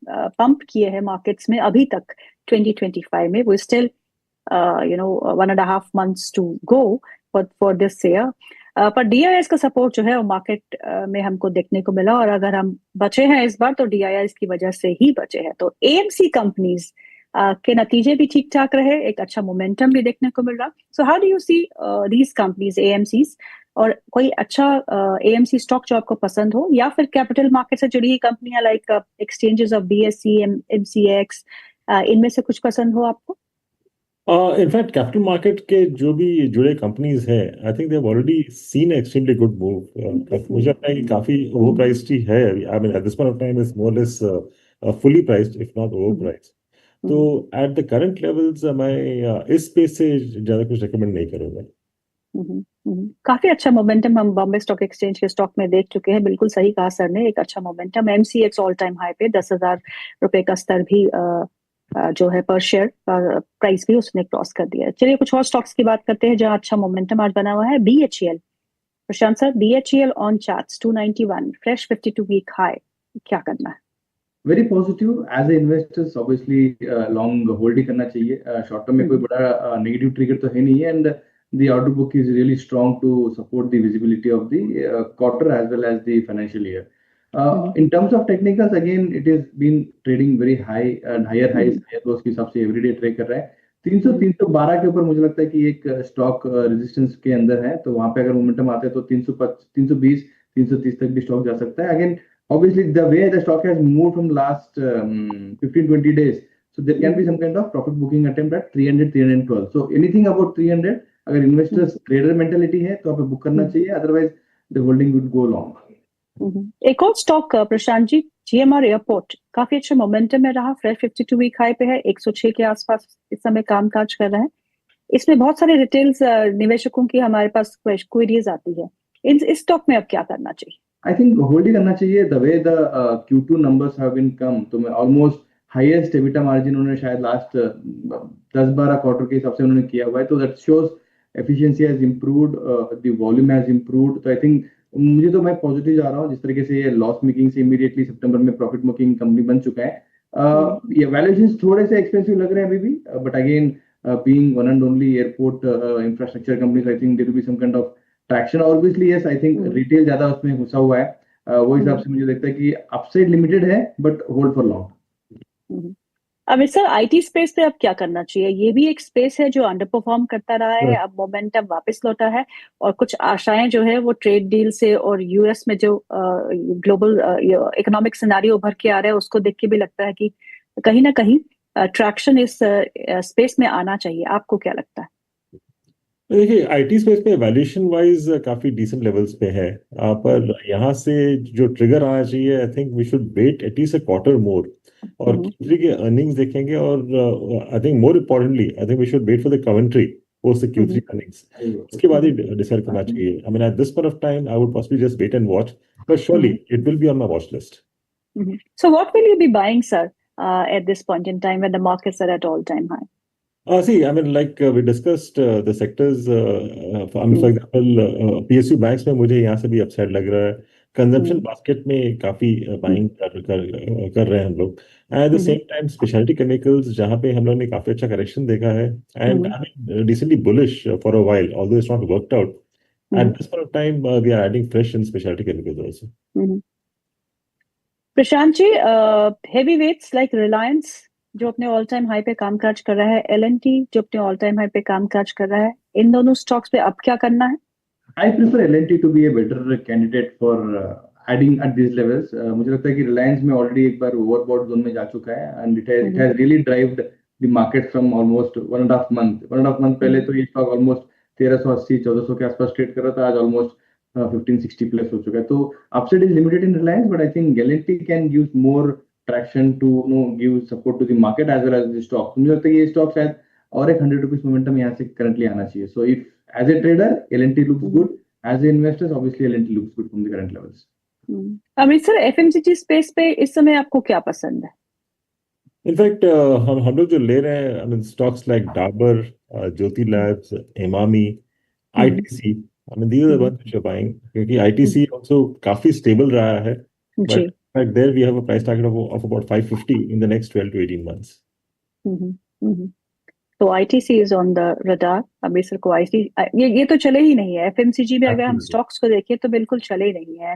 Pump किए हैं markets में अभी तक 2025 में, वो still 1.5 months to go for this year. पर डीआईएस का सपोर्ट जो है वो मार्केट में हमको देखने को मिला, और अगर हम बचे हैं इस बार तो डीआईएस की वजह से ही बचे हैं। तो एएमसी कंपनीज के नतीजे भी ठीक ठाक रहे, एक अच्छा मोमेंटम भी देखने को मिल रहा। So how do you see these companies AMCs, और कोई अच्छा एएमसी स्टॉक जो आपको पसंद हो, या फिर कैपिटल मार्केट से जुड़ी हुई कंपनियां like exchanges of BSc, MCX, इनमें से कुछ पसंद हो आपको? इनफैक्ट कैपिटल मार्केट के जो भी जुड़े कंपनीज हैं, I think they have already seen extremely good move. मुझे लगता है कि काफी ओवर प्राइस्ड ही है। I mean at this point of time is more less fully priced if not over priced. तो एट द करंट लेवल्स मैं इस space से ज्यादा कुछ रिकमेंड नहीं करूंगा। काफी अच्छा मोमेंटम हम बॉम्बे स्टॉक एक्सचेंज के स्टॉक में देख चुके हैं। बिल्कुल सही कहा सर ने, एक अच्छा momentum. MCX all time high पे 10,000 रुपए का स्तर भी जो है पर शेयर प्राइस भी उसने क्रॉस कर दिया है। चलिए कुछ और स्टॉक्स की बात करते हैं जहां अच्छा मोमेंटम आज बना हुआ है। BHEL, Prashant sir, BHEL on charts 291 fresh 52 week high, क्या करना है? Very positive as a investors. Obviously long hold ही करना चाहिए। शॉर्ट टर्म में कोई बड़ा नेगेटिव ट्रिगर तो है नहीं है, and the order book is really strong to support the visibility of the quarter as well as the financial year. In terms of technicals, again it is been trading very high and higher highs, higher lows के हिसाब से everyday trade कर रहा है। 300-312 के ऊपर मुझे लगता है कि एक स्टॉक रेजिस्टेंस के अंदर है, तो वहां पे अगर मोमेंटम आता है तो 320, 330 तक भी स्टॉक जा सकता है। Again obviously the way the stock has moved from last 15-20 days, so there can be some kind of profit booking attempt at 300-312. So anything about 300, अगर इन्वेस्टर्स ट्रेडर मेंटालिटी है तो आप बुक करना चाहिए, otherwise the holding would go long. एक और stock Prashant ji, GMR airport, काफी अच्छे मोमेंटम में रहा, फ्रेश 52 वीक हाई पे है, 106 के आसपास इस समय कामकाज कर रहा है। इसमें बहुत सारे रिटेल्स निवेशकों की हमारे पास क्वेरीज आती है, इस स्टॉक में अब क्या करना चाहिए? आई थिंक होल्ड ही करना चाहिए। The way the Q2 numbers have been come, तो मैं ऑलमोस्ट हाईएस्ट एबिटा मार्जिन उन्होंने शायद लास्ट 10-12 क्वार्टर के हिसाब से उन्होंने किया हुआ है, तो that shows efficiency has improved, the volume has improved। तो आई थिंक मुझे तो मैं पॉजिटिव जा रहा हूँ। जिस तरीके से ये लॉस मेकिंग से इमीडिएटली सितंबर में प्रॉफिट मेकिंग कंपनी बन चुका है। ये वैल्यूएशंस थोड़े से एक्सपेंसिव लग रहे हैं अभी भी, but again being one and only airport infrastructure companies, I think there will be some kind of traction. Obviously yes, I think retail ज्यादा उसमें घुसा हुआ है, वो हिसाब से मुझे लगता है कि अपसाइड लिमिटेड है, बट होल्ड फॉर लॉन्ग। अब सर आईटी स्पेस पे अब क्या करना चाहिए? ये भी एक स्पेस है जो अंडर परफॉर्म करता रहा है, अब मोमेंटम वापस लौटा है, और कुछ आशाएं जो है वो ट्रेड डील से और यूएस में जो ग्लोबल इकोनॉमिक सिनेरियो उभर के आ रहा है उसको देख के भी लगता है कि कहीं ना कहीं ट्रैक्शन इस स्पेस में आना चाहिए। आपको क्या लगता है? देखिए आईटी स्पेस पे वैल्यूएशन वाइज काफी डिसेंट लेवल्स पे है, पर यहाँ से जो ट्रिगर आना चाहिए, I think we should wait at least a quarter more, और Q3 के अर्निंग्स देखेंगे, और I think more importantly I think we should wait for the commentary post the Q3 earnings. उसके बाद ही डिसाइड करना चाहिए। I mean at this point of time I would possibly just wait and watch, but surely it will be on my watch list. So what will you B buying sir at this point in time when the markets are at all time high? See, I mean, like we discussed the sectors. I mean, for example, PSU banks में मुझे यहाँ से भी upside लग रहा है। Consumption basket में काफी बाइंग कर रहे हैं हम लोग। At the same time speciality chemicals, जहाँ पे हम लोग ने काफी अच्छा करेक्शन देखा है, and I mean decently bullish for a while, although it's not worked out. At this point of time we are adding fresh in speciality chemicals also. Prashant ji, heavyweights like Reliance जो अपने all time high पे कामकाज कर रहा है, LNT जो अपने all time high पे कामकाज कर रहा है, इन दोनों स्टॉक्स पे अब क्या करना है? I prefer L&T to be a better candidate for adding at these levels। मुझे लगता है कि रिलायंस में ऑलरेडी एक बार ओवरबॉट जोन में जा चुका है, and it has really driven the market from almost 1.5 month पहले तो ये स्टॉक ऑलमोस्ट 1380-1400 के आसपास ट्रेड कर रहा था, आज ऑलमोस्ट 1560 प्लस हो चुका है। तो upside is limited in Reliance, but I think L&T can use more traction to give support to the market as well as the stock. मुझे लगता है कि ये स्टॉक शायद और एक 100 रुपीज मोमेंटम यहाँ से करंटली आना चाहिए। So if as a trader L&T looks good, as an investor obviously L&T looks good from the current levels। Amit sir, FMCG space पे इस समय आपको क्या पसंद है? इनफैक्ट हम लोग जो ले रहे हैं, I mean stocks like Dabur, Jyothy labs, Emami, ITC, I mean these are the ones which are buying, क्योंकि आईटीसी आल्सो काफी स्टेबल रहा है, but fact, there we have a price target of about 550 in the next 12 to 18 months. तो ITC is on the radar. Amritsar को ये तो चले ही नहीं है। एफएमसीजी में अगर हम स्टॉक्स को देखें तो बिल्कुल चले ही नहीं है।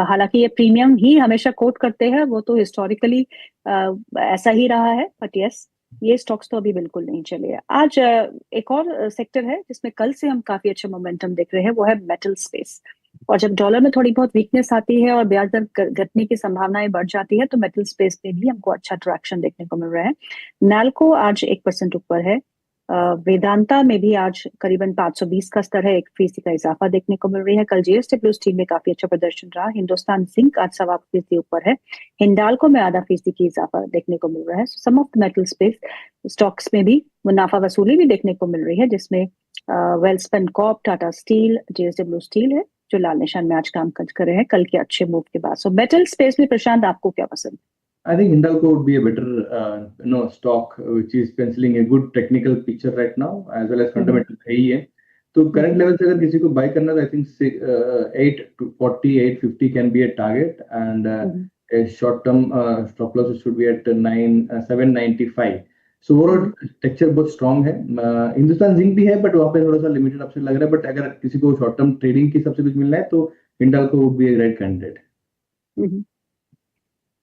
हालांकि ये प्रीमियम ही हमेशा कोट करते हैं, वो तो हिस्टोरिकली ऐसा ही रहा है, बट यस ये स्टॉक्स तो अभी बिल्कुल नहीं चले हैं। आज एक और सेक्टर है जिसमें कल से हम काफी अच्छा मोमेंटम देख रहे हैं, वो है मेटल स्पेस। और जब डॉलर में थोड़ी बहुत वीकनेस आती है और ब्याज दर घटने की संभावनाएं बढ़ जाती है तो मेटल स्पेस में भी हमको अच्छा ट्रैक्शन देखने को मिल रहा है। नैल्को आज 1% ऊपर है। वेदांता में भी आज करीबन 520 का स्तर है, 1% का इजाफा देखने को मिल रही है। कल जेएसडब्ल्यू स्टील में काफी अच्छा प्रदर्शन रहा। हिंदुस्तान जिंक आज 1.25% ऊपर है। हिंडाल्को में 0.5% की इजाफा देखने को मिल रहा है। Some of the metal space stocks में भी मुनाफा वसूली भी देखने को मिल रही है, जिसमें Welspun Corp, Tata steel, JSW steel है जो लाल निशान में आज काम कर रहे हैं कल के अच्छे मूव के बाद। सो मेटल स्पेस में प्रशांत आपको क्या पसंद? I think Hindalco would be a better stock which is penciling a good technical picture right now as well as fundamental है ही है। तो current level से अगर किसी को buy करना तो I think 840, 850 can be a target and a short term stop loss should be at 795। So overall texture बहुत स्ट्रॉन्ग है। हिंदुस्तान जिंक भी है बट वहाँ पे थोड़ा सा लिमिटेड अपसाइड लग रहा है, बट अगर किसी को शॉर्ट टर्म ट्रेडिंग की सबसे कुछ मिलना है तो Hindalco would be a great candidate.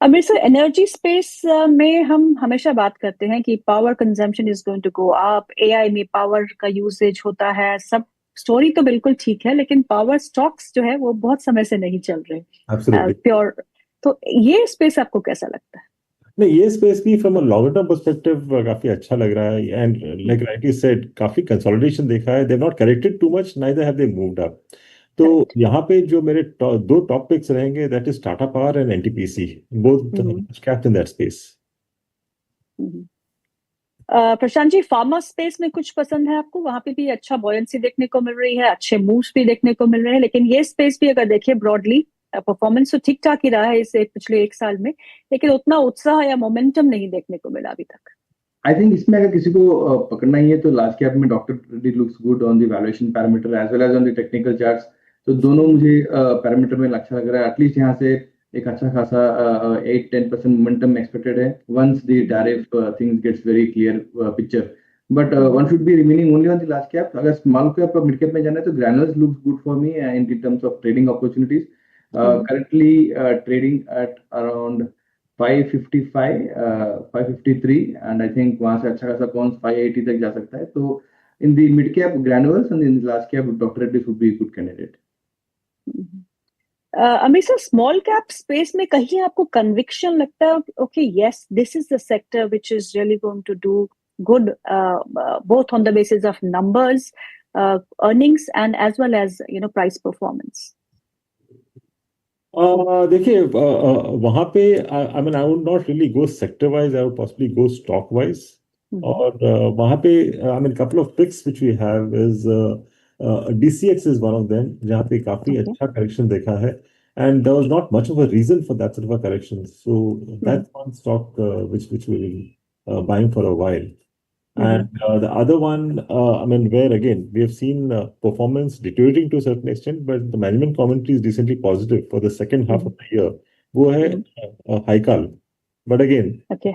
Amritsar energy space में हम हमेशा बात करते हैं कि power consumption is going to go up, AI में पावर का यूसेज होता है, सब स्टोरी तो बिल्कुल ठीक है, लेकिन पावर स्टॉक्स जो है वो बहुत समय से नहीं चल रहे प्योर। तो ये स्पेस आपको कैसा लगता है? नहीं, ये स्पेस भी from a longer term perspective काफी अच्छा लग रहा है एंड लाइक राइटली सेड काफी कंसोलिडेशन देखा है। They have not corrected too much, neither have they moved up. तो यहाँ पे जो मेरे दो टॉप पिक्स रहेंगे that is Tata power and NTPC, both capped in that space. Prashant ji, pharma space में कुछ पसंद है आपको? वहां पे भी अच्छा बॉयंसी देखने को मिल रही है, अच्छे मूव्स भी देखने को मिल रहे हैं, लेकिन ये स्पेस भी अगर देखिए ब्रॉडली परफॉर्मेंस तो ठीक ठाक ही रहा है इसे पिछले 1 साल में, लेकिन उतना उत्साह या मोमेंटम नहीं देखने को मिला अभी तक। आई थिंक इसमें अगर किसी को पकड़ना ही है तो लास्ट कैप में doctor Reddy looks good on the valuation parameter as well as on the technical charts. तो दोनों मुझे पैरामीटर में अच्छा लग रहा है। एटलीस्ट यहाँ से एक अच्छा खासा 8-10% मोमेंटम एक्सपेक्टेड है once the tariff things gets very clear picture, but one should be remaining only on the last cap. अगर स्मॉल कैप और मिड कैप में जाना है तो Granules looks good for me in terms of trading opportunities. Currently trading at around 555, 553 and I think वहां से अच्छा खासा पॉइंट 580 तक जा सकता है। तो in the mid cap granules and in the large cap Dr. Reddy's would be a good candidate। Amritsar small cap space में कहीं आपको कन्विक्शन लगता है okay yes this is the sector which is really going to do good both on the basis of numbers, earnings and as well as price performance? देखिए वहां पे I mean I would not really go sector wise, I would possibly go stock wise. और वहां पे I mean couple of picks which we have is DCX is one of them, जहां पे काफी अच्छा करेक्शन देखा है and there was not much of a reason for that sort of a correction, so that's one stock which we will buying for a while. And the other one, I mean, where again we have seen performance deteriorating to a certain extent, but the management commentary is decently positive for the second half of the year. वो है Haikal, but again, okay.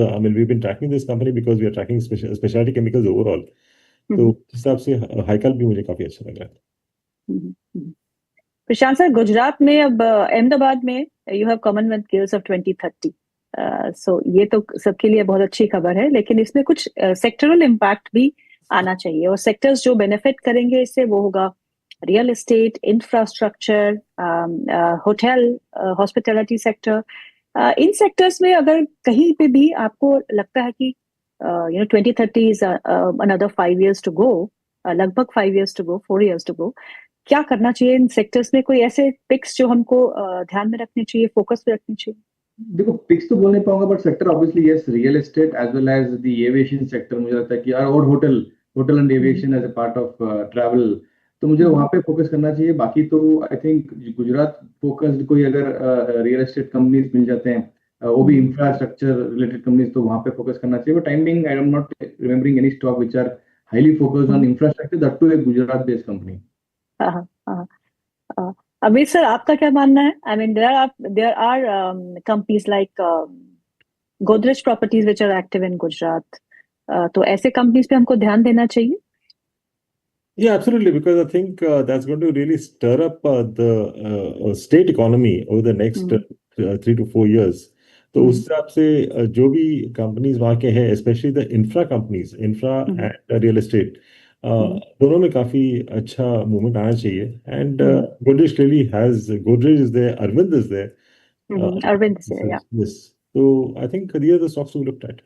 I mean, we've been tracking this company because we are tracking specialty chemicals overall. तो इस हिसाब से Haikal भी मुझे काफी अच्छा लग रहा है। प्रशांत सर, गुजरात में अब अहमदाबाद में you have Commonwealth Games of 2030। सो ये तो सबके लिए बहुत अच्छी खबर है, लेकिन इसमें कुछ सेक्टरल इम्पैक्ट भी आना चाहिए और सेक्टर्स जो बेनिफिट करेंगे इससे वो होगा real estate, infrastructure, hotel, hospitality sector. इन सेक्टर्स में अगर कहीं पे भी आपको लगता है कि 2030 is another 5 years to go, लगभग 5 years to go, 4 years to go, क्या करना चाहिए इन सेक्टर्स में? कोई ऐसे पिक्स जो हमको ध्यान में रखने चाहिए, फोकस पे रखनी चाहिए? देखो पिक्स तो बोल नहीं पाऊंगा, but sector obviously yes, real estate as well as the aviation sector मुझे लगता है कि, और hotel and aviation as a part of travel, तो मुझे वहां पे फोकस करना चाहिए। बाकी तो आई थिंक गुजरात फोकस्ड कोई अगर रियल एस्टेट कंपनीज मिल जाते हैं, वो भी इंफ्रास्ट्रक्चर रिलेटेड कंपनीज, तो वहां पे फोकस करना चाहिए। But timing I am not remembering any stock which are highly focused on infrastructure, that too a Gujarat based company. अभी सर आपका क्या मानना है? I mean there are companies like Godrej properties which are active in Gujarat, तो ऐसे companies पे हमको ध्यान देना चाहिए? Yeah, absolutely, because I think that's going to really stir up the state economy over the next hmm 3 to 4 years. तो उस हम्म हिसाब से जो भी कंपनीज वहाँ के हैं, specially the infra companies, infra hmm and real estate, hmm दोनों में काफी अच्छा मूवमेंट आना चाहिए. And hmm Godrej clearly has, Godrej is there, Arvind is there. Arvind से या Yes. So I think these are the stocks to be looked at.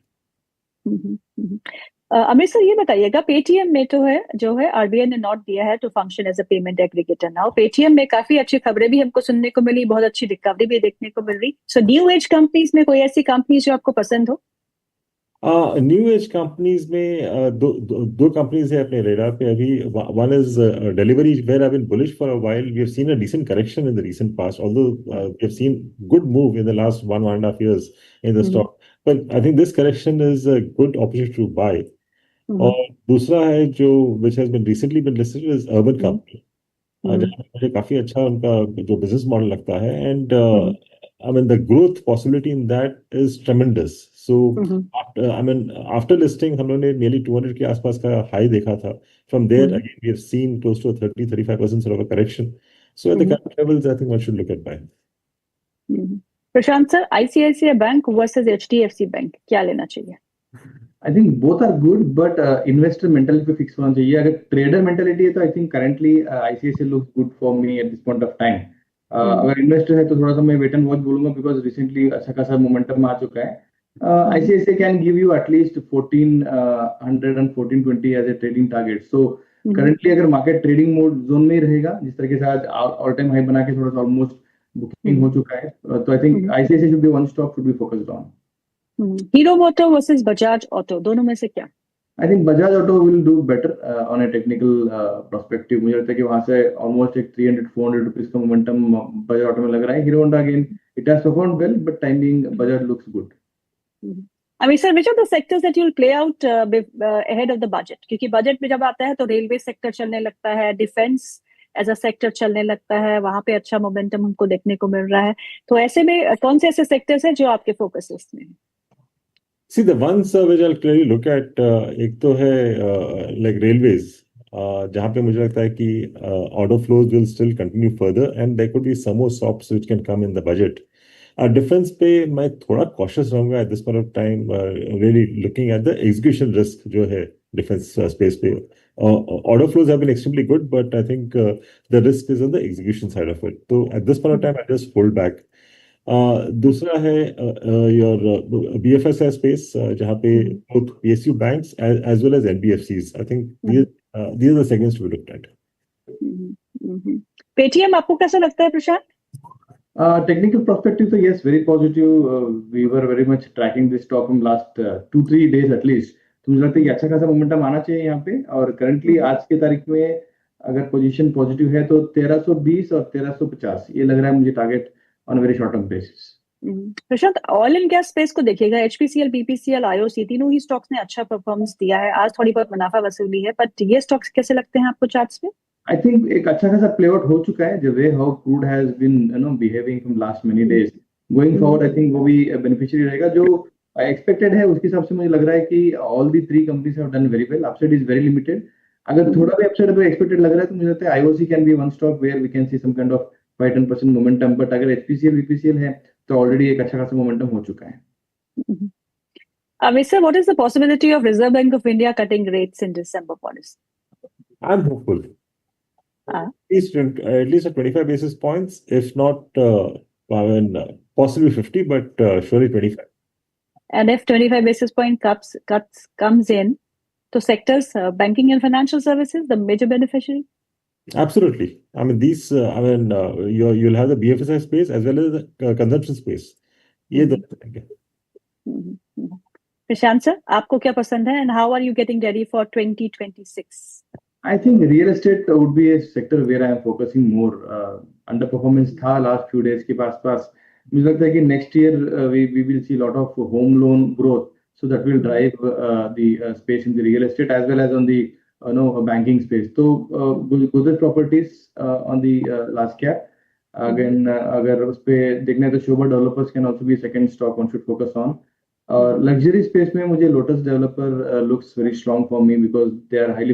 Hmm hmm. Amit sir ये बताइएगा, पेटीएम में तो है जो है आरबीआई ने नोट दिया है to function as a payment aggregator now, Paytm में काफी अच्छी खबरें भी हमको सुनने को मिली, बहुत अच्छी रिकवरी भी देखने को मिल रही। सो न्यू एज कंपनीज में कोई ऐसी कंपनी जो आपको पसंद हो? न्यू एज कंपनीज में दो कंपनीज है अपने रेडार पे अभी. One is Delhivery, where I been bullish for a while. We have seen a decent correction in the recent past, although we have seen good move in the last 1.5 years in the hmm stock. But I think this correction is a good opportunity to buy. Hmm और दूसरा है जो which has been recently been listed is Urban hmm company, hmm जहाँ पे मुझे काफी अच्छा उनका जो बिजनेस मॉडल लगता है. And hmm I mean the growth possibility in that is tremendous. So hmm after, I mean after listing हम लोगों ने nearly 200 के आसपास का हाई देखा था. From there hmm again we have seen close to a 30-35% sort of a correction. So at the hmm current levels I think one should look at buying. Hmm. Prashant sir, ICICI bank versus HDFC bank, क्या लेना चाहिए? I think both are good, but investor mentality पे fix होना चाहिए. अगर trader mentality है तो I think currently ICICI looks good for me at this point of time. Hmm अगर इन्वेस्टर है तो थोड़ा सा मैं वेट एंड वॉच बोलूंगा, बिकॉज रिसेंटली अच्छा खासा मोमेंटम आ चुका है. Hmm ICICI can give you at least 1400 and 1420 as a trading target. So hmm currently अगर मार्केट ट्रेडिंग मोड जोन में ही रहेगा, जिस तरीके से आज ऑल टाइम हाई बना के थोड़ा सा ऑलमोस्ट बुकिंग हम्म हो चुका है, तो I think hmm ICICI should be one stock should be focused on. Hero Moto versus Bajaj auto, दोनों में से क्या? I think Bajaj auto will do better on a technical perspective. मुझे लगता है कि वहां से ऑलमोस्ट एक 300-400 रुपीज का मोमेंटम बजाज ऑटो में लग रहा है. Hero Honda again it has performed well, but timing Bajaj looks good. I mean, sir, which are the sectors that you'll play out ahead of the budget? क्योंकि बजट में जब आता है तो रेलवे सेक्टर चलने लगता है, डिफेंस एज अ सेक्टर चलने लगता है, वहां पे अच्छा मोमेंटम हमको देखने को मिल रहा है। तो ऐसे में कौन से ऐसे सेक्टर्स हैं जो आपके फोकस लिस्ट में हैं? See the ones which I'll clearly look at, एक तो है like railways, जहाँ पे मुझे लगता है कि order flows will still continue further and there could be some more stops which can come in the budget. Defence पे मैं थोड़ा कॉशियस रहूंगा at this point of time, really looking at the execution risk जो है defence space पे. Order flows have been extremely good, but I think the risk is on the execution side of it. तो at this point of time I just hold back. दूसरा है your BFSI space, जहाँ पे both PSU banks as well as NBFCs, I think these are the segments to be looked at. Paytm आपको कैसा लगता है प्रशांत? Technical perspective, so yes, very positive. We were very much tracking this stock from last 2-3 days at least. तो मुझे लगता है कि अच्छा खासा मोमेंटम आना चाहिए यहाँ पे. और करंटली आज के तारीख में अगर पोजीशन पॉजिटिव है तो 1320 और 1350 ये लग रहा है मुझे target on very short term basis. Prashant, oil and gas space को देखिएगा, एचपीसीएल, बीपीसीएल, आईओसी, तीनों ही स्टॉक्स ने अच्छा परफॉर्मेंस दिया है, आज थोड़ी बहुत मुनाफा वसूली है, बट ये स्टॉक्स कैसे लगते हैं आपको चार्ट्स पे? आई थिंक एक अच्छा खासा प्ले आउट हो चुका है. The way how crude has been behaving from last many days, going forward I think वो भी बेनिफिशियरी रहेगा. जो एक्सपेक्टेड है उसके हिसाब से मुझे लग रहा है कि all the 3 companies have done very well. Upside is very limited. अगर थोड़ा भी अपसाइड अगर एक्सपेक्टेड लग रहा है तो मुझे लगता है IOC can be one stock where we can see some kind of 5-10% momentum. But अगर एचपीसीएल बीपीसीएल है तो ऑलरेडी एक अच्छा खासा मोमेंटम हो चुका है. Sir, what is the possibility of Reserve Bank of India cutting rates in December policy? I'm hopeful. At least at 25 basis points, if not, I mean, possibly 50, but surely 25. And if 25 basis point cuts comes in, so sectors, banking and financial services, the major beneficiary? Absolutely. I mean, these, you'll have the BFSI space as well as the consumption space. ये दो रहेंगे. प्रशांत sir, आपको क्या पसंद है and how are you getting ready for 2026? I think real estate would be a sector where I am focusing more. Underperformance था last few days के पास. मुझे लगता है कि next year we will see a lot of home loan growth, so that will drive the space in the real estate as well as on the banking space. So Godrej Properties on the large cap, again अगर उस पे देखना है तो Sobha developers can also be second stock one should focus on. और luxury space में मुझे Lotus developer looks very strong for me because they are highly